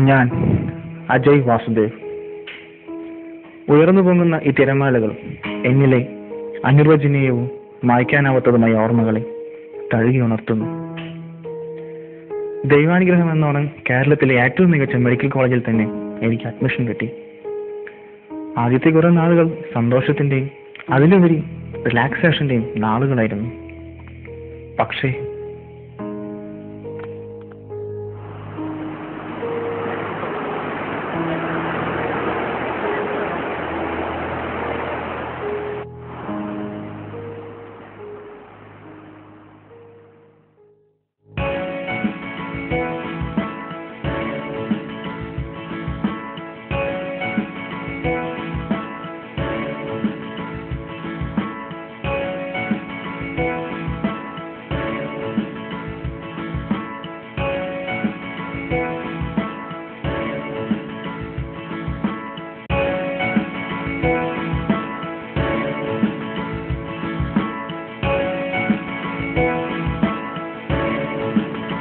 ഞാൻ അജയ് വാസുദേവ്. ഉയർന്നു പൊങ്ങുന്ന ഈ തിരമാലകൾ എന്നിലെ അനിർവചനീയവും മായ്ക്കാനാവാത്തതുമായ ഓർമ്മകളെ തഴുകി ഉണർത്തുന്നു. ദൈവാനുഗ്രഹം എന്നോണം കേരളത്തിലെ ഏറ്റവും മികച്ച മെഡിക്കൽ കോളേജിൽ തന്നെ എനിക്ക് അഡ്മിഷൻ കിട്ടി. ആദ്യത്തെ കുറെ നാളുകൾ സന്തോഷത്തിന്റെയും അതിലുപരി റിലാക്സേഷന്റെയും നാളുകളായിരുന്നു. പക്ഷേ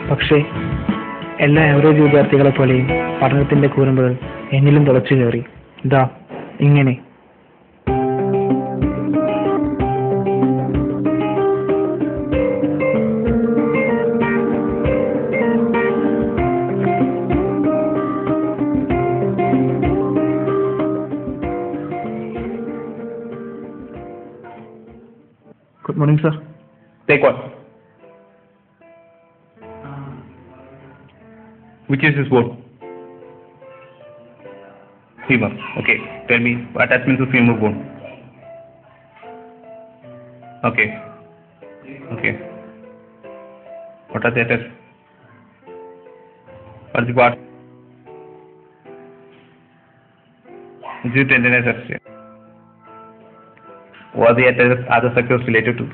പക്ഷേ എല്ലാ ആവറേജ് വിദ്യാർത്ഥികളെ പോലെയും പഠനത്തിന്റെ കൂരമ്പുകൾ എന്നിലും തുളച്ചു കയറി. ഇതാ ഇങ്ങനെ. Good morning sir. Take one. Which is this bone? Femur. Okay. Tell me attachments to femur bone. Okay. Okay. What are the attachments? What's the part? Is it tendinous fascia? What are the other structures related to?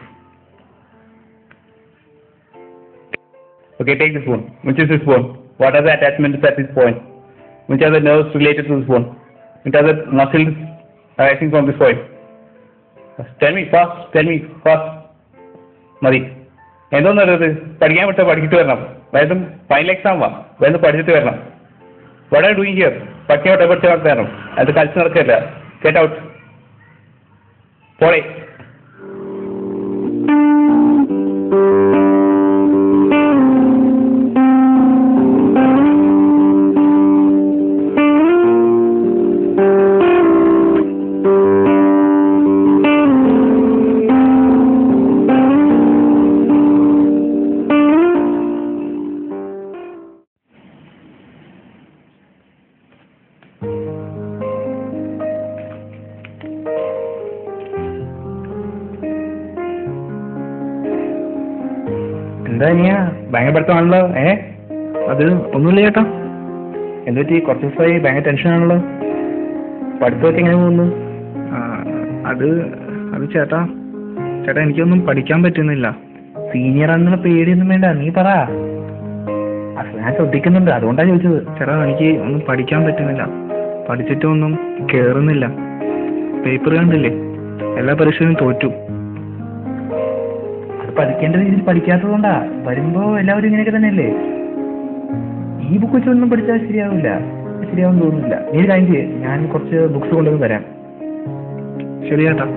Okay, take this bone. Which is this bone? What are the attachments at this point? Which are the nerves related to this bone? Which are the muscles arising from this point? Tell me fast. മതി. എന്തോന്നത് പഠിക്കാൻ വിട്ടാൽ പഠിച്ചിട്ട് വരണം. വേദം final exam വേദം പഠിച്ചിട്ട് വരണം. What are you doing here? പഠിക്കാൻ വിട്ടാൽ പഠിച്ചു വരണം. അത് കളിച്ച് നടക്കില്ല. Get out. പോളെ. എന്താ ഇനിയാ ഭയങ്കര പഠിത്തമാണല്ലോ? അത് ഒന്നുമില്ല ചേട്ടാ. എന്തുപറ്റി? കുറച്ച് ദിവസമായി ഭയങ്കര ടെൻഷനാണല്ലോ. പഠിത്തമൊക്കെ എങ്ങനെ പോകുന്നു? അത് ചേട്ടാ എനിക്കൊന്നും പഠിക്കാൻ പറ്റുന്നില്ല. സീനിയർ ആണെന്നുള്ള പേടിയൊന്നും വേണ്ട, നീ പറ. ഞാൻ ശ്രദ്ധിക്കുന്നുണ്ട്, അതുകൊണ്ടാണ് ചോദിച്ചത്. ചേട്ടാ എനിക്ക് ഒന്നും പഠിക്കാൻ പറ്റുന്നില്ല. പഠിച്ചിട്ടൊന്നും കേറുന്നില്ല. പേപ്പർ കണ്ടില്ലേ, എല്ലാ പരീക്ഷയിലും തോറ്റു. പഠിക്കേണ്ട രീതിയിൽ പഠിക്കാത്തത് കൊണ്ടാ. വരുമ്പോ എല്ലാവരും ഇങ്ങനെയൊക്കെ തന്നെയല്ലേ. ഈ ബുക്ക് വെച്ചൊന്നും പഠിച്ചാൽ ശരിയാവും തോന്നുന്നില്ല. നീ ഒരു കാര്യം ചെയ്യ്, ഞാൻ കുറച്ച് ബുക്സ് കൊണ്ടുവന്ന് തരാം. ശരി ചേട്ടാ.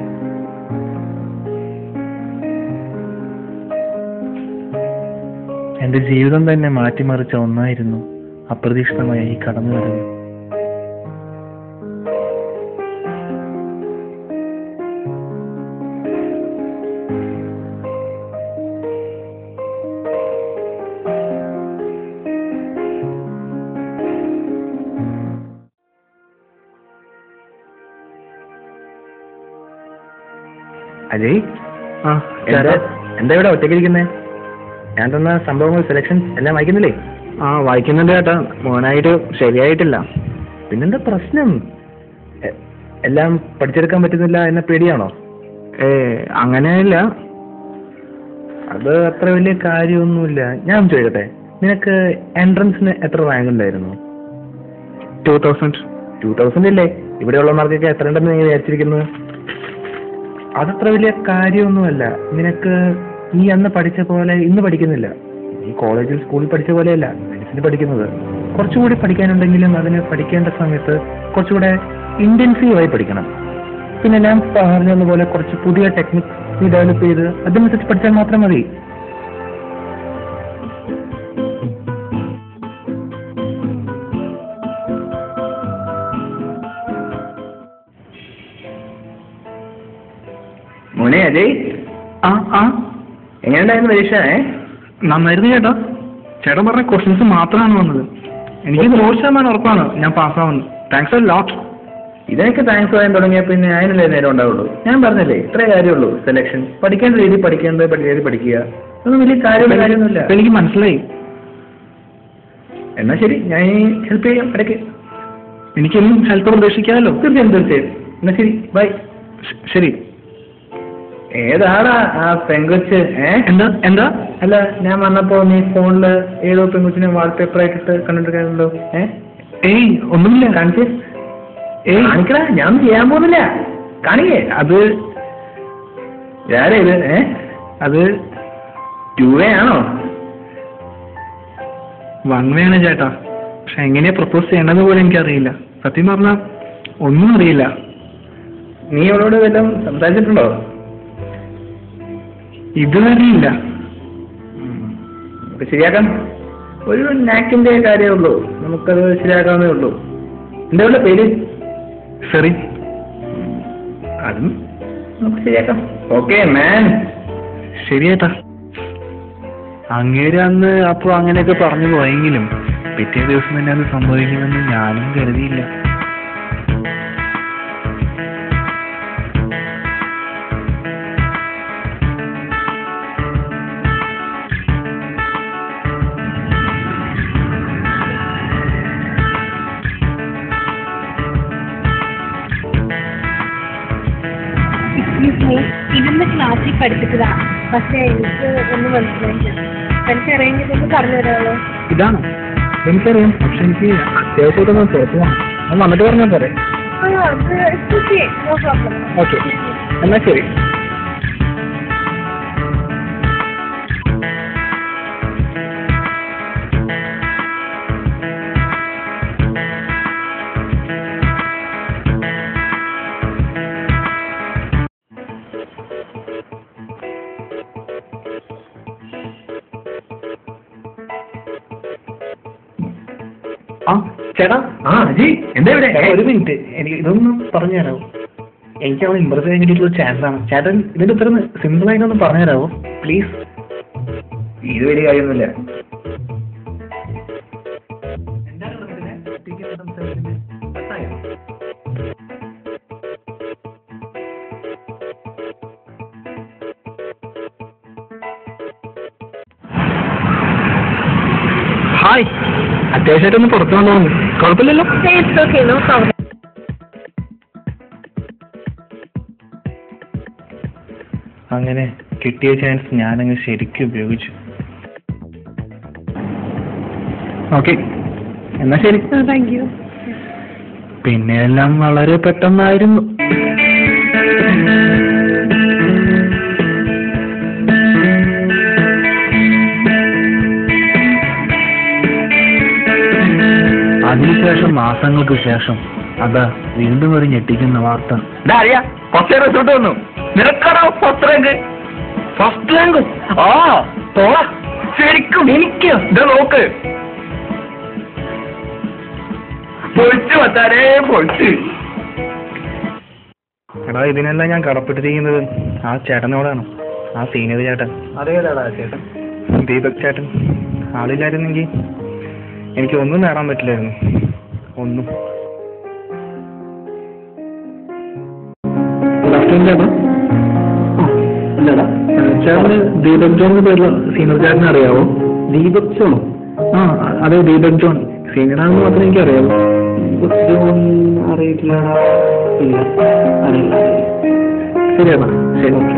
എന്റെ ജീവിതം തന്നെ മാറ്റിമറിച്ച ഒന്നായിരുന്നു അപ്രതീക്ഷിതമായ ഈ കടന്നുവരവ്. അജയ്, എന്താ ഇവിടെ ഒറ്റയ്ക്കിരിക്കുന്നേ? ഞാൻ തന്ന സംഭവങ്ങൾ സെലക്ഷൻസ് എല്ലാം വായിക്കുന്നില്ലേ? വായിക്കുന്നുണ്ട് ചേട്ടാ. മോനായിട്ട് ശരിയായിട്ടില്ല. പിന്നെന്താ പ്രശ്നം? എല്ലാം പഠിച്ചെടുക്കാൻ പറ്റുന്നില്ല എന്ന പേടിയാണോ? അങ്ങനെയല്ല, അത് അത്ര വലിയ കാര്യമൊന്നുമില്ല. ഞാൻ ചോദിക്കട്ടെ, നിനക്ക് എൻട്രൻസിന് എത്ര റാങ്ക് ഉണ്ടായിരുന്നു? 2000 ഇല്ലേ? ഇവിടെയുള്ളമാർക്കൊക്കെ എത്ര ഉണ്ടെന്ന് നീ വിചാരിച്ചിരിക്കുന്നത്? അതത്ര വലിയ കാര്യമൊന്നുമല്ല. നിനക്ക് നീ അന്ന് പഠിച്ച പോലെ ഇന്ന് പഠിക്കുന്നില്ല. നീ കോളേജിൽ സ്കൂളിൽ പഠിച്ച പോലെയല്ല മെഡിസിന് പഠിക്കുന്നത്. കുറച്ചുകൂടി പഠിക്കാനുണ്ടെങ്കിലും അതിന് പഠിക്കേണ്ട സമയത്ത് കുറച്ചുകൂടെ ഇന്റൻസീവായി പഠിക്കണം. പിന്നെ ഞാൻ പറഞ്ഞതുപോലെ കുറച്ച് പുതിയ ടെക്നിക്സ് ഡെവലപ്പ് ചെയ്ത് അതനുസരിച്ച് പഠിച്ചാൽ മാത്രം മതി. മോനെ അജയ്, എങ്ങനെയുണ്ടായിരുന്നു പരീക്ഷ? നന്നായിരുന്നു ചേട്ടാ. ചേട്ടൻ പറഞ്ഞ ക്വസ്റ്റ്യൻസ് മാത്രമാണ് വന്നത്. എനിക്ക് 100% ഉറപ്പാണ് ഞാൻ പാസ്സാവുന്നത്. Thanks a lot. ഇതിനൊക്കെ താങ്ക്സ് പറയാൻ തുടങ്ങിയാൽ പിന്നെ അതിനല്ലേ നേരം ഉണ്ടാവുള്ളൂ. ഞാൻ പറഞ്ഞല്ലേ, ഇത്രേ കാര്യമുള്ളൂ. സെലക്ഷൻ പഠിക്കേണ്ട രീതി പഠിക്കേണ്ട രീതി പഠിക്കുക, അതൊന്നും വലിയ കാര്യമൊന്നുമില്ല. എനിക്ക് മനസ്സിലായി. എന്നാ ശരി, ഞാൻ ഹെൽപ്പ് ചെയ്യാം ഇടയ്ക്ക്. എനിക്കൊന്നും ഹെൽപ്പ് പ്രതീക്ഷിക്കാമല്ലോ. തീർച്ചയായും. എന്നാ ശരി, ബൈ. ശരി. ഏതാടാ ആ പെങ്കൊച്ച്? എന്താ? അല്ല, ഞാൻ വന്നപ്പോ നീ ഫോണില് ഏതോ പെങ്കൊച്ചിനെ വാൾപേപ്പർ ആയിട്ടിട്ട് കണ്ടിട്ടുണ്ടല്ലോ. ഏയ് ഒന്നുമില്ല. കാണിച്ച്. കാണിക്കടാ, ഞാൻ ചെയ്യാൻ പോകുന്നില്ല. കാണിക്കേ. അത് ആരേത്? അത് 2 ആണോ? 1 ചേട്ടാ. പക്ഷെ എങ്ങനെയാ പ്രപ്പോസ് ചെയ്യേണ്ടത് പോലും എനിക്കറിയില്ല. സത്യം പറഞ്ഞാൽ ഒന്നും അറിയില്ല. നീ അവളോട് വല്ലതും സംസാരിച്ചിട്ടുണ്ടോ? ഇതുവരെ ഇല്ല. ശരിയാക്കാം. ഒരു നാക്കിന്റെ കാര്യമേ ഉള്ളൂ, നമുക്കത് ശരിയാക്കാവുന്നേ ഉള്ളൂ. എന്താ ഉള്ള പേര്? ശരി, അതും നമുക്ക് ശരിയാക്കാം. Okay man. ശരി ചേട്ടാ. അങ്ങേര് അന്ന് അപ്പോൾ അങ്ങനെയൊക്കെ പറഞ്ഞു പോയെങ്കിലും പിറ്റേ ദിവസം തന്നെ അത് സംഭവിക്കുമെന്ന് ഞാനും കരുതിയില്ല. ഇതൊന്ന് ക്ലാസ്സിൽ പഠിപ്പിച്ചതാ, പക്ഷെ എനിക്ക് ഒന്നും മനസ്സിലായില്ല. എനിക്ക് അറിയുന്നതൊന്ന് പറഞ്ഞു തരാമോ? ഇതാണ് എനിക്കറിയാം, പക്ഷെ എനിക്ക് അത്യാവശ്യമായിട്ടൊന്ന് പുറത്തു പോകണം. ഞാൻ വന്നിട്ട് പറഞ്ഞാൽ പോരെ? No problem. ഓക്കെ, എന്നാ ശരി. ചേട്ടാ. എന്താ ഇവിടെ? ഒരു മിനിറ്റ്, എനിക്ക് ഇതൊന്ന് പറഞ്ഞു തരാമോ? എനിക്ക് അവൾ ഇമ്പ്രസ് ചെയ്യാൻ കിട്ടിയിട്ടുള്ള ചാൻസ് ആണ്. ചേട്ടൻ ഇതിന്റെ ഉത്തരം സിമ്പിൾ ആയിട്ടൊന്ന് പറഞ്ഞു തരാമോ പ്ലീസ്? ഇത് വലിയ കാര്യമൊന്നുമില്ല. ഹായ്, അത്യാവശ്യമായിട്ടൊന്ന് പുറത്തു വന്നോ? കുഴപ്പമില്ലല്ലോ. അങ്ങനെ കിട്ടിയ ചാൻസ് ഞാനങ്ങ് ശരിക്കും ഉപയോഗിച്ചു. ഓക്കെ, എന്നാ ശരി. Thank you. പിന്നെ എല്ലാം വളരെ പെട്ടെന്നായിരുന്നു. അതിനുശേഷം മാസങ്ങൾക്ക് ശേഷം അതാ വീണ്ടും ഒരു ഞെട്ടിക്കുന്ന വാർത്ത. ഫസ്റ്റ് റിസൾട്ട് വന്നു. നിനക്കാണോ ഫസ്റ്റ് റാങ്ക്? First rank? ആ തോള ശരിക്കും എനിക്ക് നോക്ക്. പൊളിച്ചു വത്താരേ, പൊളിച്ച്. എടാ, ഇതിനെല്ലാം ഞാൻ കടപ്പെട്ടിരിക്കുന്നത് ആ ചേട്ടനോടാണ്, ആ സീനിയർ ചേട്ടൻ. അതേതാടാ ചേട്ടൻ? ദീപക് ചേട്ടൻ. ആളില്ലായിരുന്നെങ്കിൽ എനിക്ക് ഒന്നും നേടാൻ പറ്റില്ലായിരുന്നു, ഒന്നും. ചേട്ടന് ദീപക് ജോൺ പേരുള്ള സീനിയർ ചേട്ടനെ അറിയാവോ? ദീപക് ജോണോ? ആ അതെ, ദീപക് ജോൺ. സീനിയർ ആണെന്ന് മാത്രമേ എനിക്ക് അറിയാവൂ. ദീപക് ജോൺ അറിയില്ല. അറിയില്ല. ശരിയാണോ? ശരി, ഓക്കെ.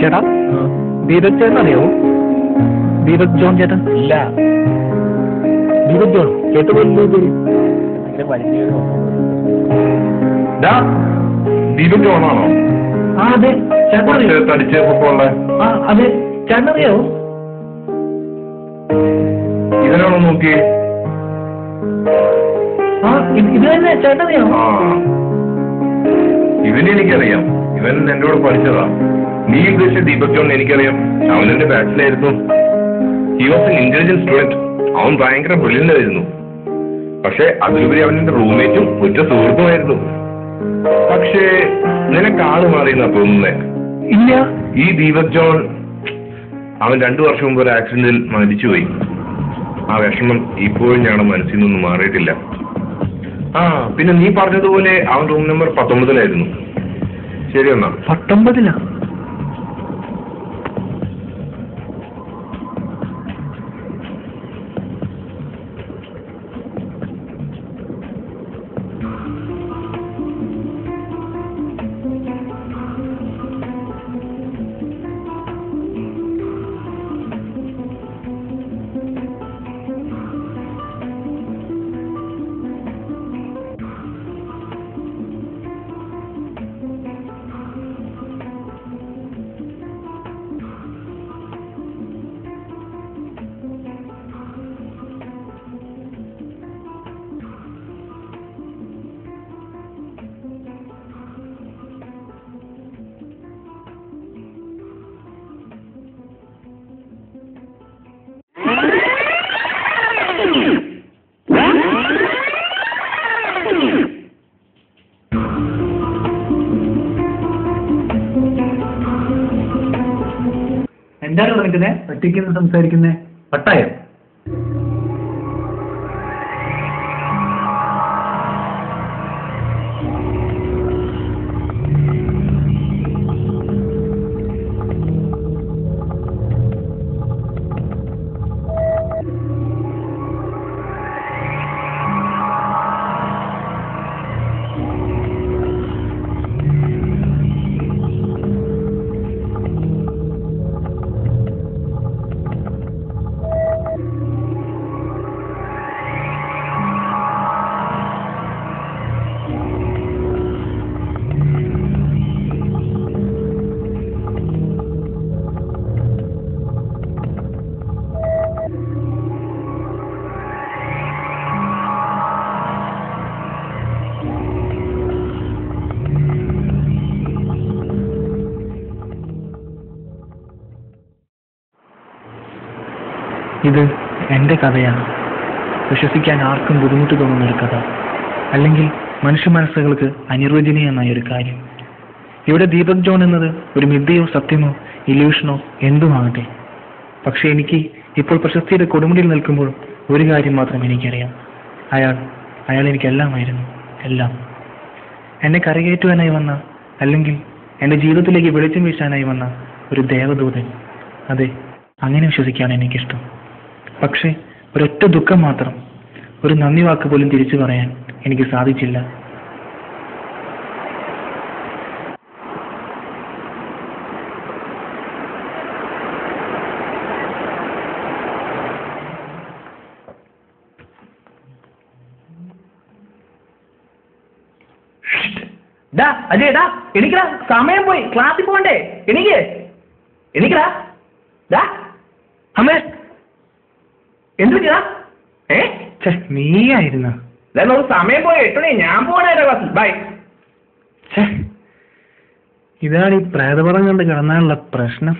ചേട്ടാ, ദീപക് ചേട്ടൻ അറിയാവോ? ദീപക് ജോൺ ചേട്ടൻ? ഇല്ല. ദീപക് ജോൺ കേട്ട പോലെ. ദീപക് ജോണാണോ? ആ അതെ. തടിച്ച് പൊക്കമുള്ള ആ അതെ, ചേട്ടനറിയാവോ? ഇതിനാണോ നോക്കി? ആ ഇത് തന്നെ, ചേട്ടനറിയാവോ? ആ ഇവനെ എനിക്കറിയാം, ഇവൻ എന്റെ കൂടെ പഠിച്ചതാ. നീ ഉദ്ദേശിച്ച ദീപക് ജോൺ എനിക്കറിയാം, അവൻ എന്റെ ബാച്ചിലായിരുന്നു. He was an intelligent student. അവൻ ഭയങ്കര ബ്രില്യന്റ് ആയിരുന്നു. പക്ഷെ അതിലുപരി അവൻ എന്റെ റൂംമേറ്റും ഉറ്റ സുഹൃത്തുമായിരുന്നു. പക്ഷേ നിനക്ക് ആള് മാറിയെന്നാ തോന്നുന്നേ. ഇല്ല. ഈ ദീപക് ജോൺ അവൻ 2 വർഷം മുമ്പ് ഒരു ആക്സിഡന്റിൽ മരിച്ചുപോയി. ആ വിഷമം ഇപ്പോഴും ഞങ്ങളുടെ മനസ്സിൽ നിന്നൊന്നും മാറിയിട്ടില്ല. ആ പിന്നെ നീ പറഞ്ഞതുപോലെ അവൻ റൂം നമ്പർ 19-ലായിരുന്നു. ശരി എന്നാ. 19-ലാ? എന്താണ് പറഞ്ഞിരുന്നേ? ഒറ്റയ്ക്ക് സംസാരിക്കുന്നേ? പട്ടായം? ഇത് എൻ്റെ കഥയാണ്. വിശ്വസിക്കാൻ ആർക്കും ബുദ്ധിമുട്ട് തോന്നുന്നൊരു കഥ, അല്ലെങ്കിൽ മനുഷ്യ മനസ്സുകൾക്ക് അനിർവചനീയമായ ഒരു കാര്യം. ഇവിടെ ദീപക് ജോൺ എന്നത് ഒരു മിഥ്യയോ സത്യമോ ഇല്യൂഷനോ എന്തുമാകട്ടെ. പക്ഷെ എനിക്ക് ഇപ്പോൾ പ്രശസ്തിയുടെ കൊടുമുടിയിൽ നിൽക്കുമ്പോൾ ഒരു കാര്യം മാത്രം എനിക്കറിയാം. അയാൾ എനിക്കെല്ലാമായിരുന്നു, എല്ലാം. എന്നെ കരകയറ്റുവാനായി വന്ന, അല്ലെങ്കിൽ എൻ്റെ ജീവിതത്തിലേക്ക് വെളിച്ചം വീശാനായി വന്ന ഒരു ദേവദൂതൻ. അതെ, അങ്ങനെ വിശ്വസിക്കുകയാണ് എനിക്കിഷ്ടം. പക്ഷേ ഒരൊറ്റ ദുഃഖം മാത്രം, ഒരു നന്ദി വാക്ക് പോലും തിരിച്ചു പറയാൻ എനിക്ക് സാധിച്ചില്ല. അജയ്, എനിക്കടാ, സമയം പോയി, ക്ലാസ്സിൽ പോകണ്ടേ? എനിക്കടാ അമ്മേ, എന്ത് നീയായിരുന്ന? സമയം പോയി, 8 മണി, ഞാൻ പോകണേ ക്ലാസ്സിൽ. ബൈ. ഇതാണ് ഈ പ്രേതപടം കണ്ട് കിടന്നാലുള്ള പ്രശ്നം.